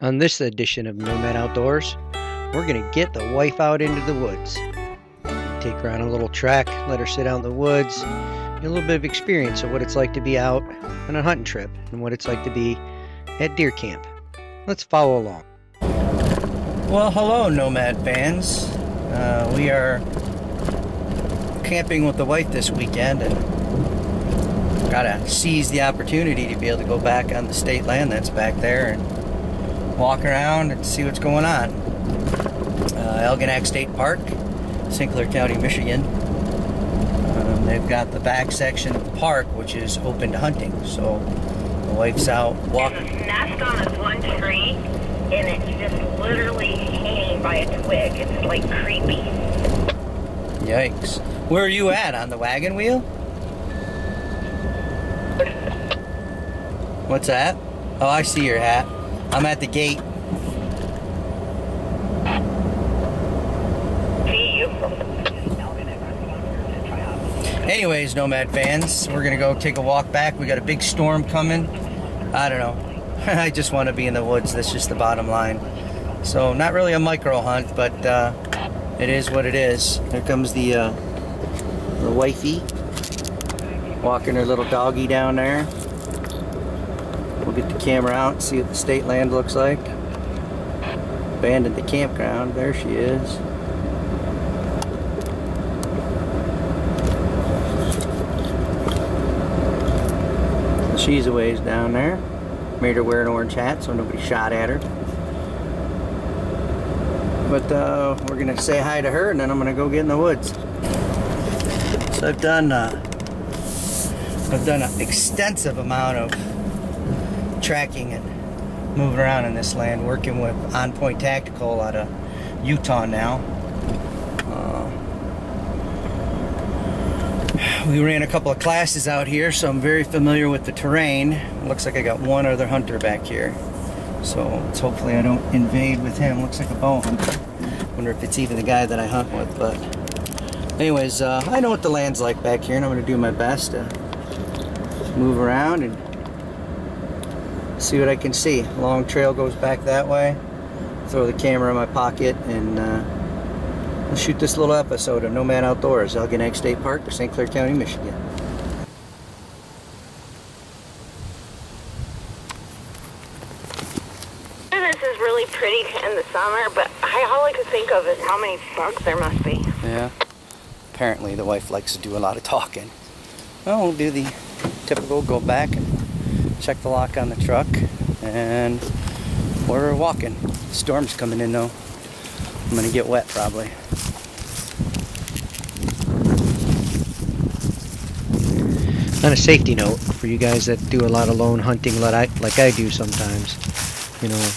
On this edition of Nomad Outdoors, we're going to get the wife out into the woods. Take her on a little trek, let her sit out in the woods, get a little bit of experience of what it's like to be out on a hunting trip and what it's like to be at deer camp. Let's follow along. Well, hello Nomad fans. We are camping with the wife this weekend and gotta seize the opportunity to be able to go back on the state land that's back there and walk around and see what's going on. Algonac State Park, St. Clair County, Michigan. They've got the back section of the park which is open to hunting, so the wife's out walking. There's a nest on this one tree and it's just literally hanging by a twig. It's like creepy. Yikes. Where are you at? On the wagon wheel? What's that? Oh, I see your hat. I'm at the gate. See you. Anyways, Nomad fans, we're gonna go take a walk back. We got a big storm coming. I don't know. I just want to be in the woods. That's just the bottom line. So not really a micro hunt, but it is what it is. Here comes the wifey walking her little doggy down there. We'll get the camera out and see what the state land looks like. Abandoned the campground. There she is. She's a ways down there. Made her wear an orange hat so nobody shot at her. But we're gonna say hi to her and then I'm gonna go get in the woods. So I've done an extensive amount of tracking and moving around in this land, working with On Point Tactical out of Utah now. We ran a couple of classes out here, so I'm very familiar with the terrain. Looks like I got one other hunter back here, so let's hopefully I don't invade with him. Looks like a bow hunter. Wonder if it's even the guy that I hunt with. But anyways, I know what the land's like back here, and I'm going to do my best to move around and see what I can see. Long trail goes back that way. Throw the camera in my pocket and we'll shoot this little episode of Nomad Outdoors, Algonac State Park, St. Clair County, Michigan. This is really pretty in the summer, but all I could think of is how many bugs there must be. Yeah. Apparently the wife likes to do a lot of talking. Well, we'll do the typical go back and check the lock on the truck, and we're walking. The storm's coming in though. I'm gonna get wet probably. On a safety note, for you guys that do a lot of lone hunting like I do sometimes, you know,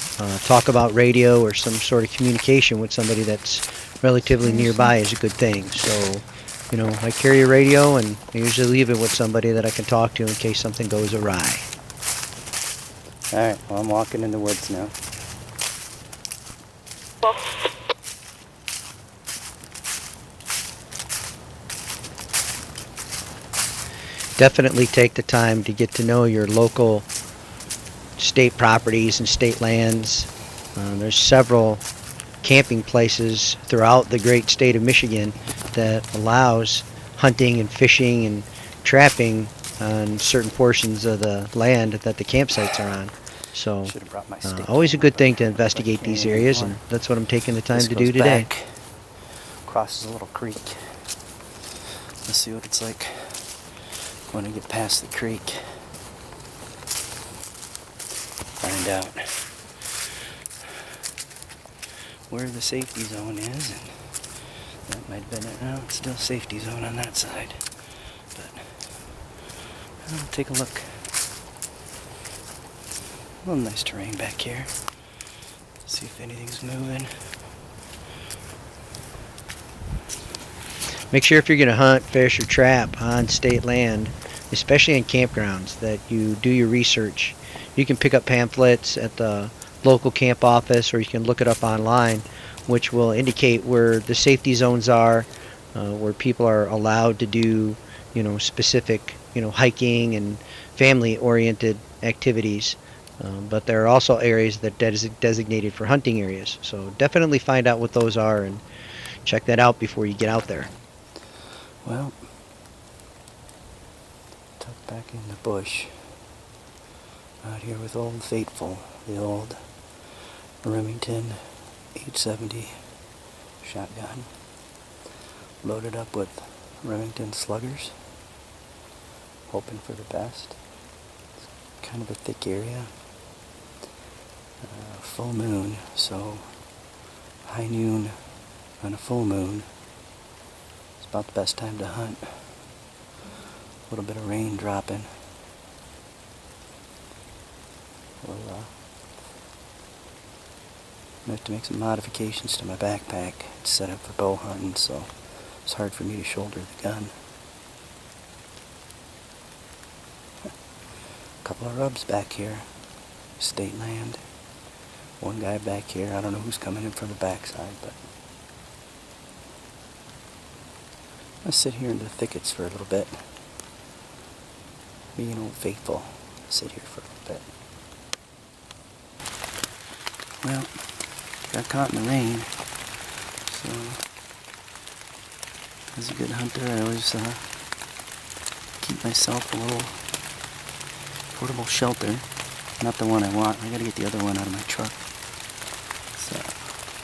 talk about radio or some sort of communication with somebody that's relatively nearby is a good thing. So, you know, I carry a radio and I usually leave it with somebody that I can talk to in case something goes awry. Alright, well I'm walking in the woods now. Well, Definitely take the time to get to know your local state properties and state lands. There's several camping places throughout the great state of Michigan that allows hunting and fishing and trapping on certain portions of the land that the campsites are on. So always a good thing to investigate these areas, and that's what I'm taking the time to do today. Crosses a little creek. Let's see what it's like when I get past the creek. Find out where the safety zone is, and that might have been it. No, it's still safety zone on that side. But I'll take a look. A little nice terrain back here. See if anything's moving. Make sure if you're going to hunt, fish, or trap on state land, especially in campgrounds, that you do your research. You can pick up pamphlets at the local camp office, or you can look it up online, which will indicate where the safety zones are, where people are allowed to do, you know, specific, you know, hiking and family-oriented activities. But there are also areas that designated for hunting areas. So definitely find out what those are and check that out before you get out there. Well, tucked back in the bush, out here with Old Faithful, the old Remington 870 shotgun, loaded up with Remington sluggers, hoping for the best. It's kind of a thick area. Full moon, so high noon on a full moon is about the best time to hunt. A little bit of rain dropping. We'll have to make some modifications to my backpack. It's set up for bow hunting, so it's hard for me to shoulder the gun. A couple of rubs back here. State land. One guy back here. I don't know who's coming in from the backside, but I'm gonna sit here in the thickets for a little bit. Being Old Faithful. Sit here for a little bit. Well, got caught in the rain, so as a good hunter, I always keep myself a little portable shelter. Not the one I want. I gotta get the other one out of my truck. It's a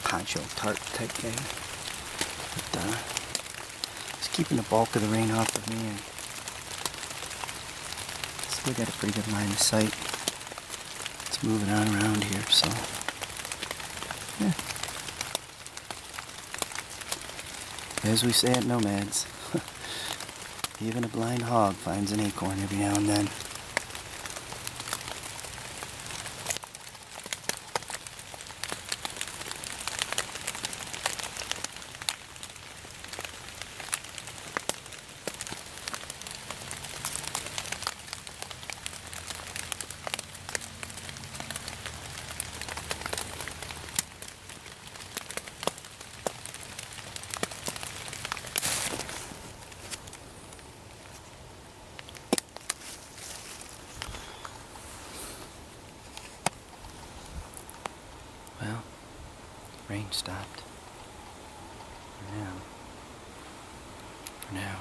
poncho tarp type thing. But it's keeping the bulk of the rain off of me, and still got a pretty good line of sight. It's moving on around here, so yeah. As we say at Nomads, even a blind hog finds an acorn every now and then. Well, rain stopped. For now.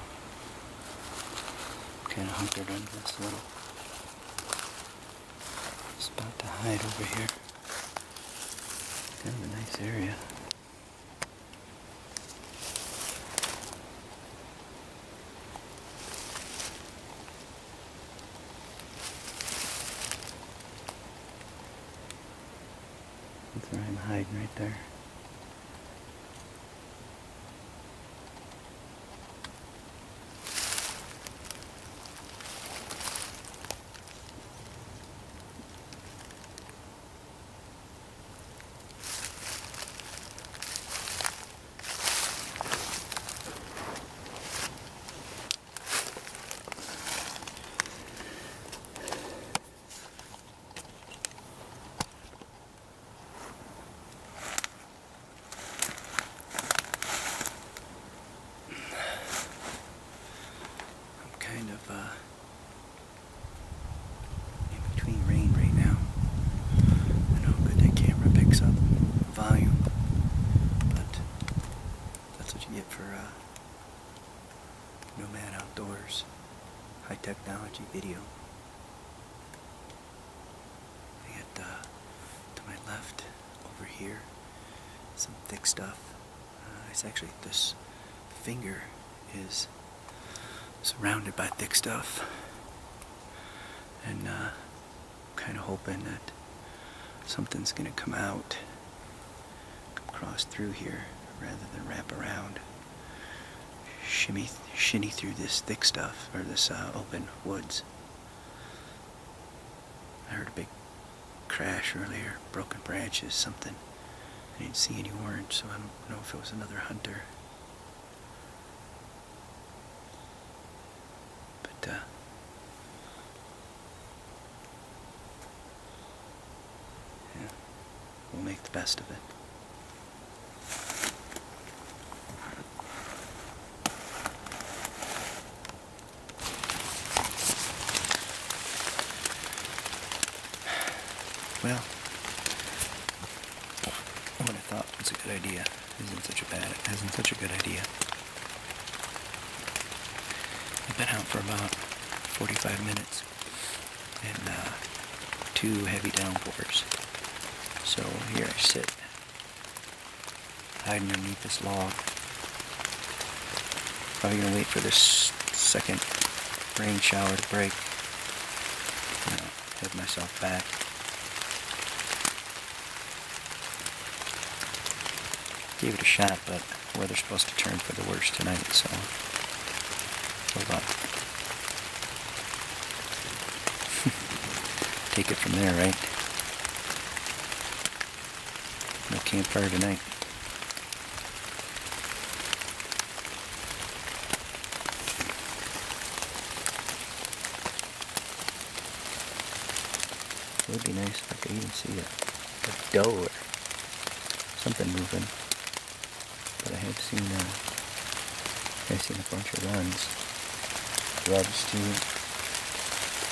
Kind of hunkered under this little spot to hide over here. Kind of a nice area. That's where I'm hiding right there. In between rain right now. I know how good that camera picks up volume, but that's what you get for Nomad Outdoors, high technology video. I get to my left over here some thick stuff. It's actually, this finger is surrounded by thick stuff, and kind of hoping that something's gonna come out, come across through here rather than wrap around, shinny through this thick stuff, or this open woods. I heard a big crash earlier, broken branches, something. I didn't see any orange, so I don't know if it was another hunter. But yeah, we'll make the best of it. Well, what I thought was a good idea isn't such a good idea. I've been out for about 45 minutes and 2 heavy downpours. So here I sit, hiding underneath this log. Probably gonna wait for this second rain shower to break. Head myself back. Gave it a shot, but weather's supposed to turn for the worst tonight, so hold on. Take it from there, right? No campfire tonight. It would be nice if I could even see a doe or something moving. But I have seen a bunch of runs. Grubs too.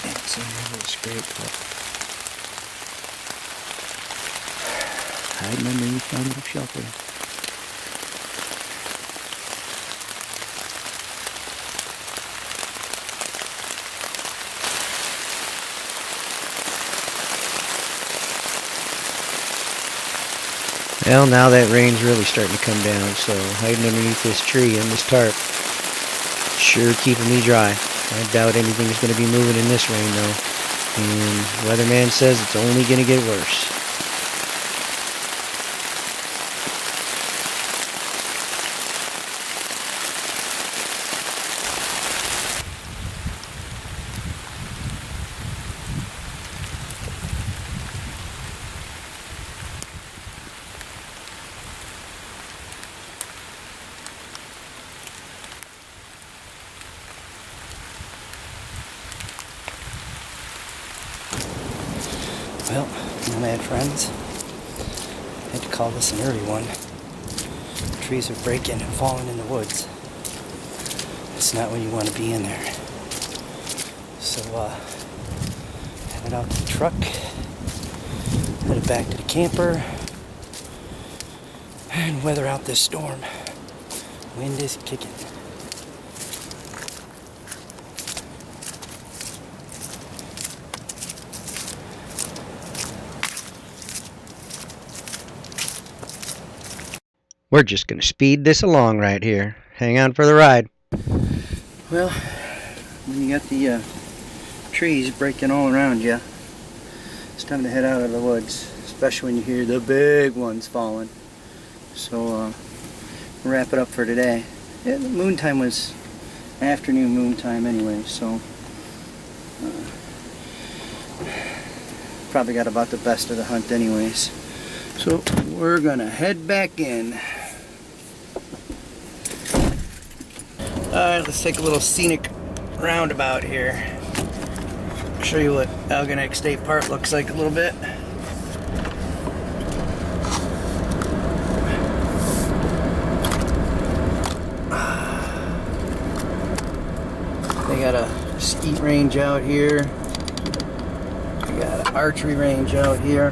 I haven't seen a little scrape, but hiding underneath my little shelter. Well, now that rain's really starting to come down, so hiding underneath this tree and this tarp sure keeping me dry. I doubt anything's going to be moving in this rain, though. And weatherman says it's only going to get worse. Well, nomad friends, I had to call this an early one. Trees are breaking and falling in the woods. It's not when you want to be in there. So, headed out to the truck, headed back to the camper, and weather out this storm. Wind is kicking. We're just going to speed this along right here. Hang on for the ride. Well, when you got the trees breaking all around you, it's time to head out of the woods, especially when you hear the big ones falling. So, we'll wrap it up for today. Yeah, the moon time was afternoon moon time anyway, so probably got about the best of the hunt anyways. So, we're gonna head back in. Alright, let's take a little scenic roundabout here. Show you what Algonac State Park looks like a little bit. They got a skeet range out here. They got an archery range out here.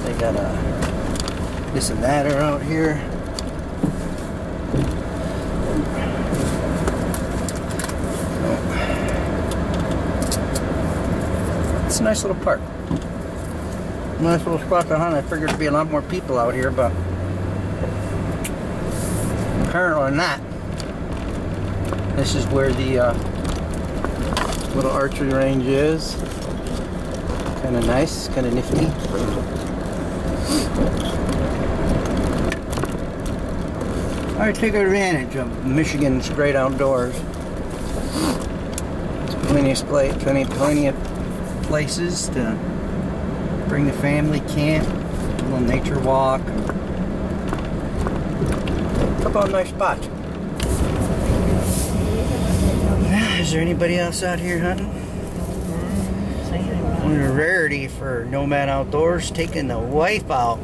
They got a this and that are out here. It's a nice little park. Nice little spot to hunt. I figured there'd be a lot more people out here, but apparently not. This is where the little archery range is. Kind of nice, kind of nifty. Alright, take advantage of Michigan's great outdoors. There's plenty of places to bring the family, camp, a little nature walk, a couple of nice spots. Is there anybody else out here hunting? One rarity for Nomad Outdoors, taking the wife out.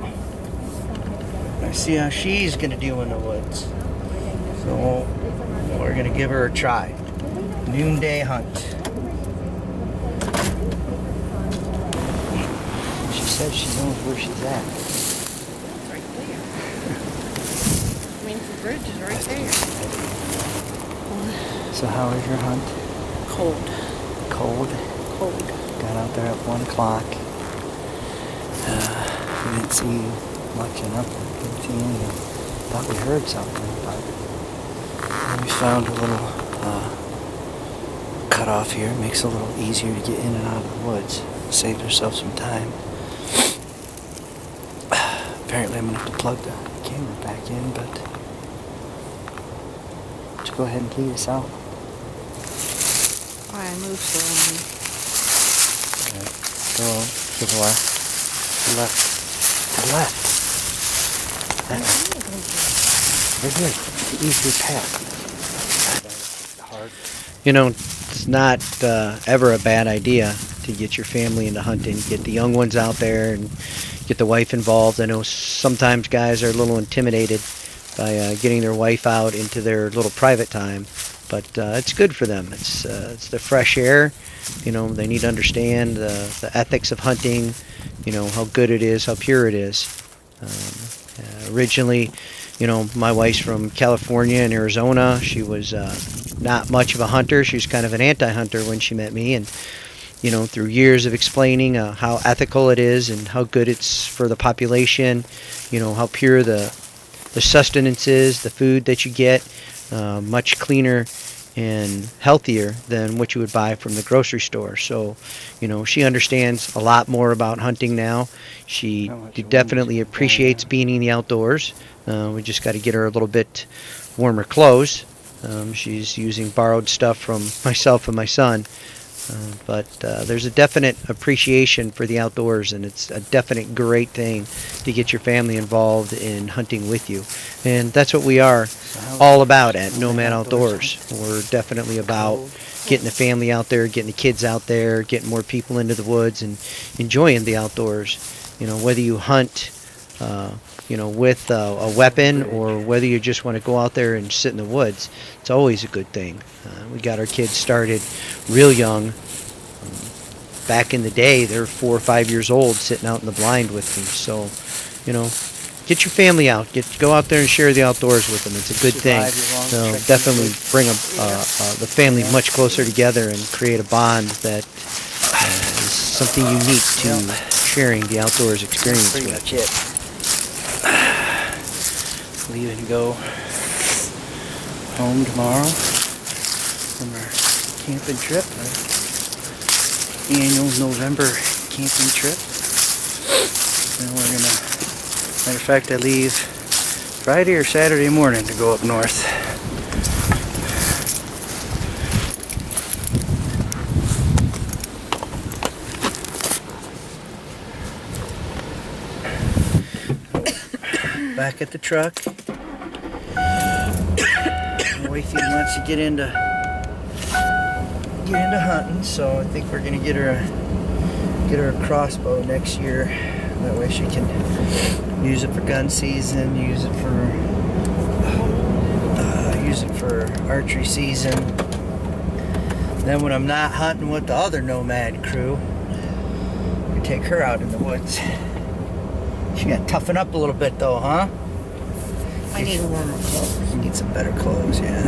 Let's see how she's gonna do in the woods. So we're gonna give her a try. Noonday hunt. says she knows where she's at. Right there. I mean, the bridge is right there. So how was your hunt? Cold. Cold? Cold. Got out there at 1 o'clock. We didn't see much of nothing. Didn't see anything. Thought we heard something, but then we found a little cutoff here. Makes it a little easier to get in and out of the woods. Saved ourselves some time. Apparently I'm going to have to plug the camera back in, but let's go ahead and key this out. Why I move slowly. Alright, go to the left. To the left. To the left. That way. Right here. The easier path. Hard. You know, it's not ever a bad idea to get your family into hunting, get the young ones out there and get the wife involved. I know sometimes guys are a little intimidated by getting their wife out into their little private time, but it's good for them. It's the fresh air. You know, they need to understand the ethics of hunting, you know, how good it is, how pure it is. Originally, you know, my wife's from California and Arizona. She was not much of a hunter. She was kind of an anti-hunter when she met me, and you know, through years of explaining how ethical it is and how good it's for the population, you know, how pure the sustenance is, the food that you get, much cleaner and healthier than what you would buy from the grocery store. So, you know, she understands a lot more about hunting now. She definitely appreciates being in the outdoors. We just got to get her a little bit warmer clothes. She's using borrowed stuff from myself and my son. But there's a definite appreciation for the outdoors, and it's a definite great thing to get your family involved in hunting with you. And that's what we are all about at Nomad Outdoors. We're definitely about getting the family out there, getting the kids out there, getting more people into the woods and enjoying the outdoors. You know, whether you hunt you know, with a weapon or whether you just want to go out there and sit in the woods, it's always a good thing. We got our kids started real young. Back in the day, they were 4 or 5 years old sitting out in the blind with me. So, you know, get your family out. Go out there and share the outdoors with them. It's a good thing. So definitely bring the family much closer together and create a bond that is something unique to sharing the outdoors experience Pretty with. much it. Leave and go home tomorrow from our camping trip, our annual November camping trip. And we're gonna, matter of fact, I leave Friday or Saturday morning to go up north. Back at the truck. Wifey wants to get into hunting, so I think we're gonna get her a crossbow next year. That way she can use it for gun season, use it for archery season. Then when I'm not hunting with the other Nomad crew, we take her out in the woods. She got to toughen up a little bit though, huh? I need warmer clothes. You need some better clothes, yeah.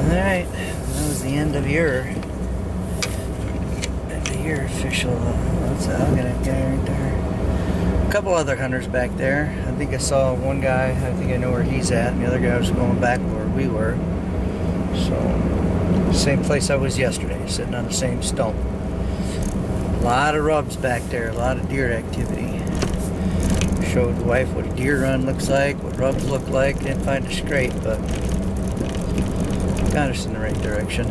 Alright, that was the end of your official, what's that? Algonac guy right there. A couple other hunters back there. I think I saw one guy, I think I know where he's at, and the other guy was going back where we were. So, same place I was yesterday, sitting on the same stump. A lot of rubs back there, a lot of deer activity. Showed the wife what a deer run looks like, what rubs look like. Didn't find a scrape, but got us in the right direction.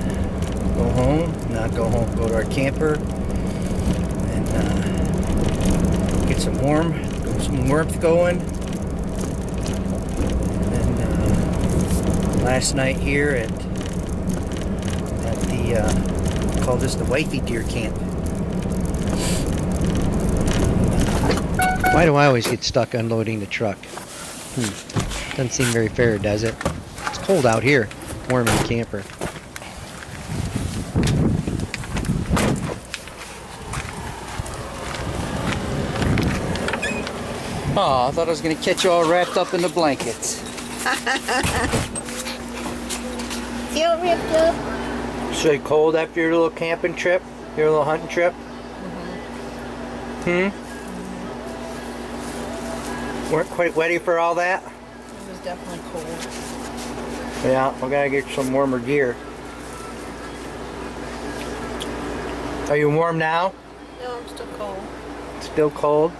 Go home, not go home, go to our camper and get some warmth going. And last night here at the call this the wifey deer camp. Why do I always get stuck unloading the truck? Doesn't seem very fair, does it? It's cold out here, warm in the camper. Oh, I thought I was gonna catch you all wrapped up in the blankets. Feel ripped up? So you cold after your little camping trip? Your little hunting trip? Weren't quite ready for all that? It was definitely cold. Yeah, we gotta get some warmer gear. Are you warm now? No, I'm still cold. Still cold?